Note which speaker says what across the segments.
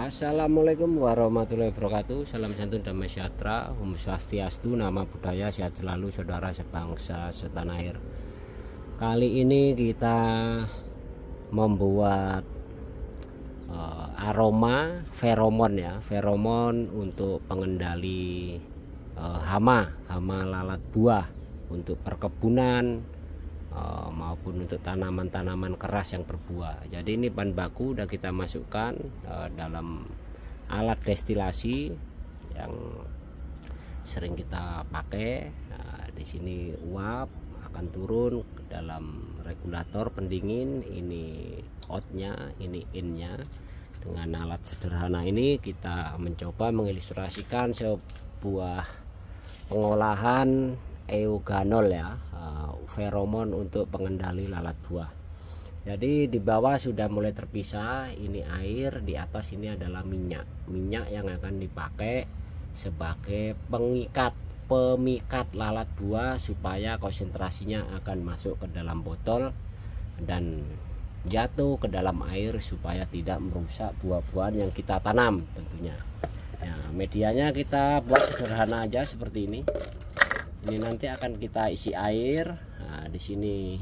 Speaker 1: Assalamualaikum warahmatullahi wabarakatuh. Salam santun damai sejahtera, Om Swastiastu, nama budaya, sehat selalu saudara sebangsa setanah air. Kali ini kita membuat aroma feromon ya, feromon untuk pengendali hama lalat buah untuk perkebunan maupun untuk tanaman-tanaman keras yang berbuah. Jadi ini bahan baku udah kita masukkan dalam alat destilasi yang sering kita pakai. Nah, di sini uap akan turun ke dalam regulator pendingin. Ini outnya, ini innya. Dengan alat sederhana ini kita mencoba mengilustrasikan sebuah pengolahan euganol ya, feromon untuk pengendali lalat buah. Jadi di bawah sudah mulai terpisah, ini air, di atas ini adalah minyak yang akan dipakai sebagai pemikat lalat buah supaya konsentrasinya akan masuk ke dalam botol dan jatuh ke dalam air supaya tidak merusak buah-buahan yang kita tanam tentunya. Nah, medianya kita buat sederhana aja seperti ini. Ini nanti akan kita isi air. Nah, di sini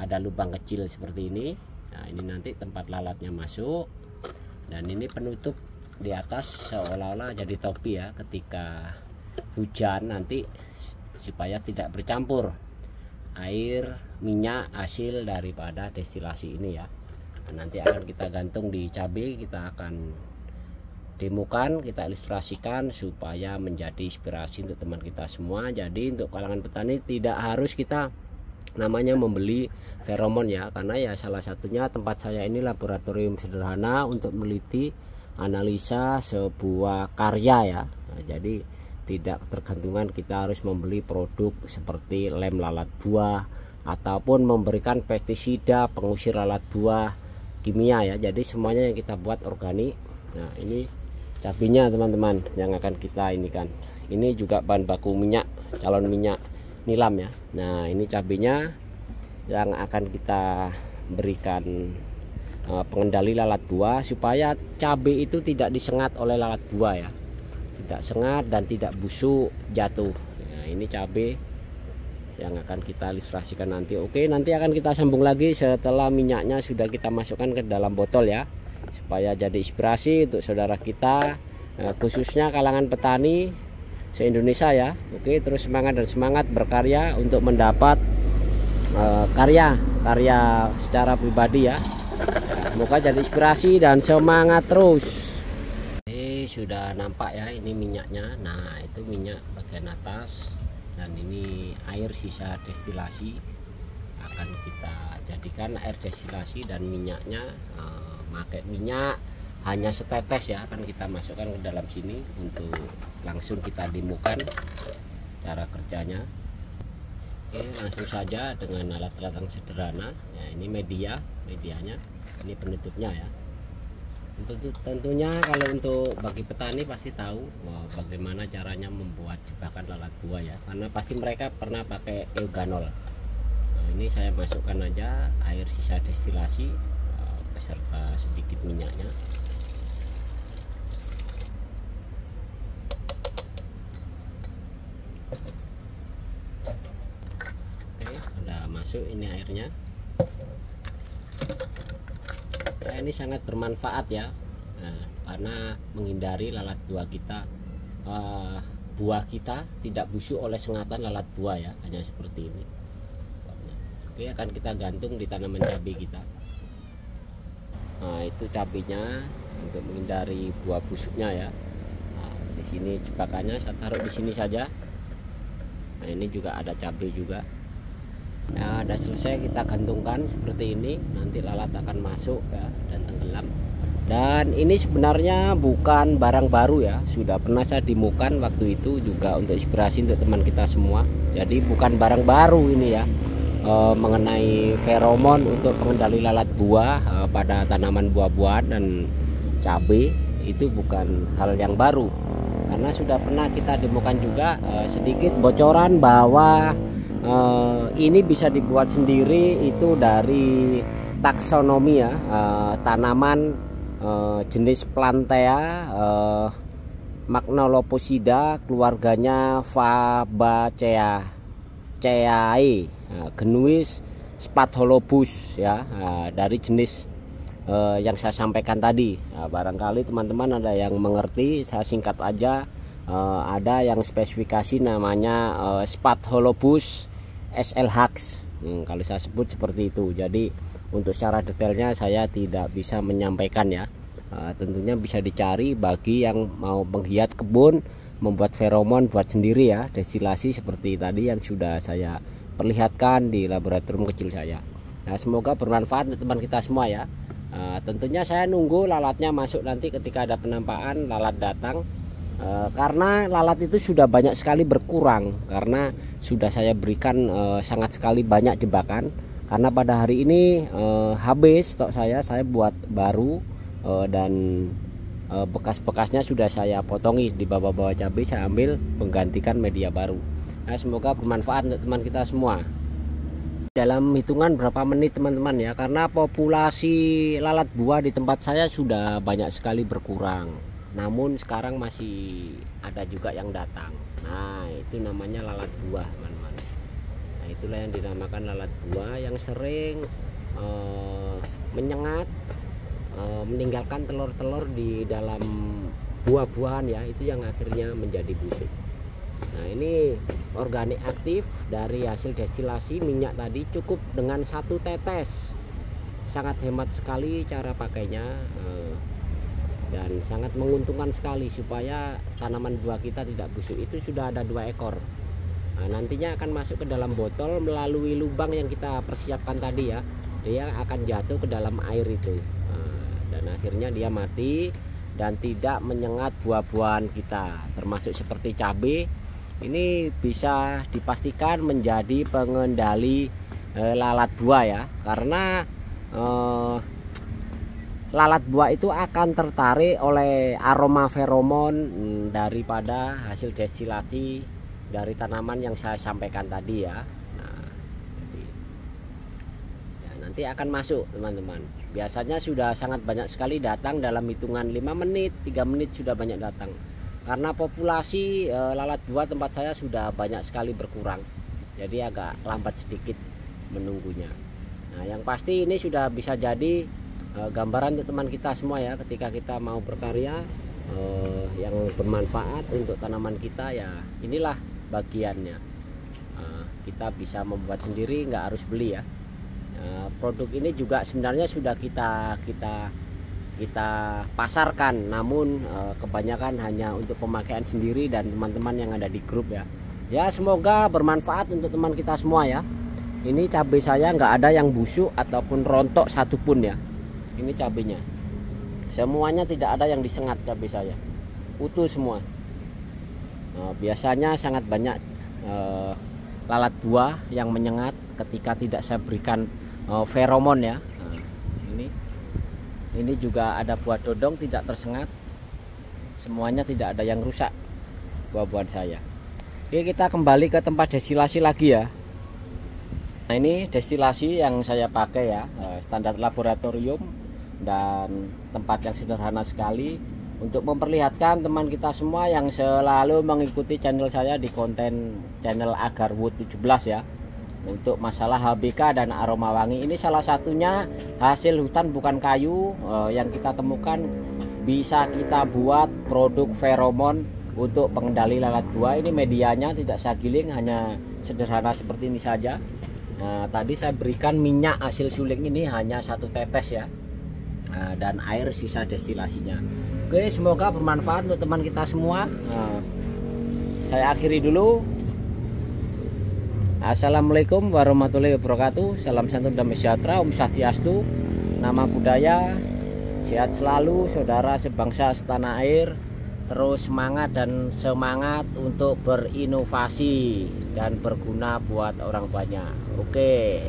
Speaker 1: ada lubang kecil seperti ini. Nah, ini nanti tempat lalatnya masuk. Dan ini penutup di atas seolah-olah jadi topi ya, ketika hujan nanti supaya tidak bercampur air minyak hasil daripada destilasi ini ya. Nah, nanti akan kita gantung di cabai, kita akan demokan, kita ilustrasikan supaya menjadi inspirasi untuk teman kita semua. Jadi untuk kalangan petani tidak harus kita namanya membeli feromon ya, karena ya salah satunya tempat saya ini laboratorium sederhana untuk meneliti analisa sebuah karya ya. Nah, jadi tidak tergantungan kita harus membeli produk seperti lem lalat buah ataupun memberikan pestisida pengusir lalat buah kimia ya. Jadi semuanya yang kita buat organik. Nah, ini cabenya teman-teman yang akan kita ini kan, ini juga bahan baku minyak, calon minyak nilam ya. Nah, ini cabenya yang akan kita berikan pengendali lalat buah supaya cabai itu tidak disengat oleh lalat buah ya, tidak sengat dan tidak busuk jatuh. Nah, ini cabai yang akan kita ilustrasikan nanti. Oke, nanti akan kita sambung lagi setelah minyaknya sudah kita masukkan ke dalam botol ya, supaya jadi inspirasi untuk saudara kita, khususnya kalangan petani se-Indonesia ya. Oke, terus semangat dan semangat berkarya untuk mendapat karya secara pribadi ya. Semoga jadi inspirasi dan semangat terus. Sudah nampak ya, ini minyaknya. Nah, itu minyak bagian atas dan ini air sisa destilasi akan kita jadikan air destilasi, dan minyaknya pakai minyak hanya setetes ya, akan kita masukkan ke dalam sini untuk langsung kita demokan cara kerjanya. Oke, langsung saja dengan alat-alat yang sederhana ya. Ini medianya, ini penutupnya ya. Tentunya kalau untuk bagi petani pasti tahu bagaimana caranya membuat jebakan lalat buah ya, karena pasti mereka pernah pakai euganol. Nah, ini saya masukkan aja air sisa destilasi beserta sedikit minyaknya. Oke, udah masuk ini airnya. Nah, ini sangat bermanfaat ya, karena menghindari lalat buah kita, tidak busuk oleh sengatan lalat buah ya, hanya seperti ini. Oke, akan kita gantung di tanaman cabai kita. Nah, itu cabenya untuk menghindari buah busuknya ya. Nah, di sini jebakannya saya taruh di sini saja. Nah, ini juga ada cabai juga. Nah, udah selesai, kita gantungkan seperti ini. Nanti lalat akan masuk ya dan tenggelam. Dan ini sebenarnya bukan barang baru ya, sudah pernah saya demokan waktu itu juga untuk inspirasi untuk teman kita semua. Jadi bukan barang baru ini ya, mengenai feromon untuk pengendali lalat buah pada tanaman buah-buahan dan cabai. Itu bukan hal yang baru, karena sudah pernah kita demokan juga. Sedikit bocoran bahwa ini bisa dibuat sendiri itu dari taksonomi ya, tanaman jenis Plantea Magnoloposida, keluarganya Fabaceae, genuis Spatholobus ya, dari jenis yang saya sampaikan tadi. Barangkali teman-teman ada yang mengerti, saya singkat aja. Ada yang spesifikasi namanya Spatholobus SLH. Kalau saya sebut seperti itu. Jadi untuk secara detailnya saya tidak bisa menyampaikan ya. Tentunya bisa dicari bagi yang mau menggiat kebun, membuat feromon buat sendiri ya, destilasi seperti tadi yang sudah saya perlihatkan di laboratorium kecil saya. Nah, semoga bermanfaat untuk teman kita semua ya. Tentunya saya nunggu lalatnya masuk nanti ketika ada penampakan lalat datang. Karena lalat itu sudah banyak sekali berkurang, karena sudah saya berikan sangat sekali banyak jebakan. Karena pada hari ini habis stok saya buat baru, dan bekas-bekasnya sudah saya potongi di bawah-bawah cabai, saya ambil menggantikan media baru. Nah, semoga bermanfaat untuk teman kita semua. Dalam hitungan berapa menit teman-teman ya, karena populasi lalat buah di tempat saya sudah banyak sekali berkurang, namun sekarang masih ada juga yang datang. Nah, itu namanya lalat buah teman-teman. Nah, itulah yang dinamakan lalat buah yang sering menyengat, meninggalkan telur-telur di dalam buah-buahan ya, itu yang akhirnya menjadi busuk. Nah, ini organik aktif dari hasil destilasi minyak tadi, cukup dengan 1 tetes. Sangat hemat sekali cara pakainya, dan sangat menguntungkan sekali supaya tanaman buah kita tidak busuk. Itu sudah ada 2 ekor. Nah, nantinya akan masuk ke dalam botol melalui lubang yang kita persiapkan tadi ya. Dia akan jatuh ke dalam air itu, dan akhirnya dia mati dan tidak menyengat buah-buahan kita, termasuk seperti cabai. Ini bisa dipastikan menjadi pengendali lalat buah ya, karena lalat buah itu akan tertarik oleh aroma feromon daripada hasil destilasi dari tanaman yang saya sampaikan tadi ya. Nah, jadi, ya, nanti akan masuk teman-teman. Biasanya sudah sangat banyak sekali datang dalam hitungan 5 menit, 3 menit sudah banyak datang. Karena populasi lalat buah tempat saya sudah banyak sekali berkurang, jadi agak lambat sedikit menunggunya. Nah, yang pasti ini sudah bisa jadi gambaran untuk teman kita semua ya, ketika kita mau berkarya yang bermanfaat untuk tanaman kita ya, inilah bagiannya. Kita bisa membuat sendiri, nggak harus beli ya. Produk ini juga sebenarnya sudah kita pasarkan, namun kebanyakan hanya untuk pemakaian sendiri dan teman-teman yang ada di grup ya. Ya, semoga bermanfaat untuk teman kita semua ya. Ini cabai saya nggak ada yang busuk ataupun rontok satupun ya. Ini cabainya semuanya tidak ada yang disengat, cabai saya utuh semua. Biasanya sangat banyak lalat buah yang menyengat ketika tidak saya berikan feromon ya. Ini juga ada buah dodong tidak tersengat, semuanya tidak ada yang rusak buah-buahan saya. Oke, kita kembali ke tempat destilasi lagi ya. Nah, ini destilasi yang saya pakai ya, standar laboratorium dan tempat yang sederhana sekali, untuk memperlihatkan teman kita semua yang selalu mengikuti channel saya di konten channel Agarwood 17 ya, untuk masalah HBK dan aroma wangi. Ini salah satunya hasil hutan bukan kayu yang kita temukan, bisa kita buat produk feromon untuk pengendali lalat buah. Ini medianya tidak saya giling, hanya sederhana seperti ini saja. Nah, tadi saya berikan minyak hasil suling ini hanya 1 tetes ya, dan air sisa destilasinya. Oke, semoga bermanfaat untuk teman kita semua. Saya akhiri dulu. Assalamualaikum warahmatullahi wabarakatuh. Salam santun damai sejahtera, Om Swastiastu, nama budaya, sehat selalu saudara sebangsa setanah air. Terus semangat dan semangat untuk berinovasi dan berguna buat orang banyak. Oke.